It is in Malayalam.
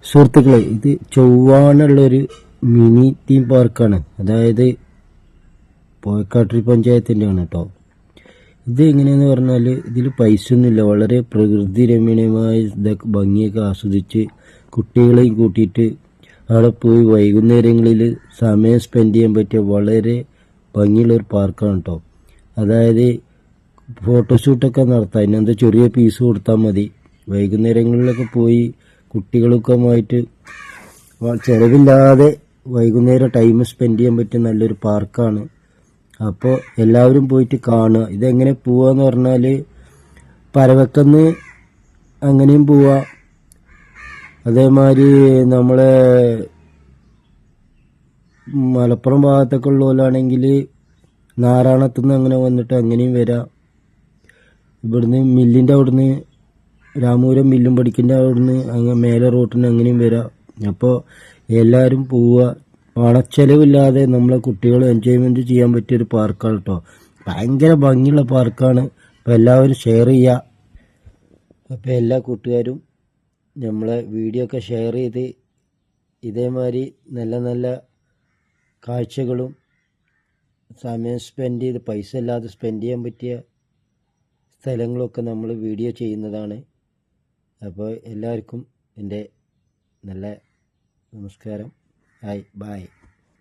സുഹൃത്തുക്കളെ, ഇത് ചൊവ്വാനുള്ളൊരു മിനി തീം പാർക്കാണ്. അതായത് പോയക്കാട്ടിരി പഞ്ചായത്തിൻ്റെ ആണ് കേട്ടോ. ഇത് എങ്ങനെയെന്ന് പറഞ്ഞാൽ ഇതിൽ പൈസ ഒന്നുമില്ല. വളരെ പ്രകൃതി രമണീയമായ ഇതൊക്കെ ഭംഗിയൊക്കെ ആസ്വദിച്ച് കുട്ടികളെയും കൂട്ടിയിട്ട് അവിടെ പോയി വൈകുന്നേരങ്ങളിൽ സമയം സ്പെൻഡ് ചെയ്യാൻ പറ്റിയ വളരെ ഭംഗിയുള്ളൊരു പാർക്കാണ് കേട്ടോ. അതായത് ഫോട്ടോഷൂട്ടൊക്കെ നടത്താം. അതിനെന്താ ചെറിയ പീസ് കൊടുത്താൽ മതി. വൈകുന്നേരങ്ങളിലൊക്കെ പോയി കുട്ടികൾക്കുമായിട്ട് ചിലവില്ലാതെ വൈകുന്നേരം ടൈം സ്പെൻഡ് ചെയ്യാൻ പറ്റിയ നല്ലൊരു പാർക്കാണ്. അപ്പോൾ എല്ലാവരും പോയിട്ട് കാണുക. ഇതെങ്ങനെ പോവാന്ന് പറഞ്ഞാൽ പരവക്കന്ന് അങ്ങനെയും പോവാം. അതേമാതിരി നമ്മളെ മലപ്പുറം ഭാഗത്തൊക്കെ ഉള്ളവരാണെങ്കിൽ നാരായണത്തുനിന്ന് അങ്ങനെ വന്നിട്ട് അങ്ങനെയും വരാം. ഇവിടുന്ന് മില്ലിൻ്റെ അവിടുന്ന് രാമൂരം മില്ലും പഠിക്കുന്ന അവിടുന്ന് അങ്ങ് മേലെ റോട്ടിന് അങ്ങനെയും വരാം. അപ്പോൾ എല്ലാവരും പോവുക. പണച്ചെലവില്ലാതെ നമ്മളെ കുട്ടികൾ എൻജോയ്മെൻറ്റ് ചെയ്യാൻ പറ്റിയൊരു പാർക്കാണ് കേട്ടോ. ഭയങ്കര ഭംഗിയുള്ള പാർക്കാണ്. അപ്പോൾ എല്ലാവരും ഷെയർ ചെയ്യുക. അപ്പോൾ എല്ലാ കൂട്ടുകാരും നമ്മളെ വീഡിയോ ഒക്കെ ഷെയർ ചെയ്ത് ഇതേമാതിരി നല്ല നല്ല കാഴ്ചകളും സമയം സ്പെൻഡ് ചെയ്ത് പൈസ ഇല്ലാതെ സ്പെൻഡ് ചെയ്യാൻ പറ്റിയ സ്ഥലങ്ങളൊക്കെ നമ്മൾ വീഡിയോ ചെയ്യുന്നതാണ്. അപ്പോൾ എല്ലാവർക്കും എൻ്റെ നല്ല നമസ്കാരം. ബൈ.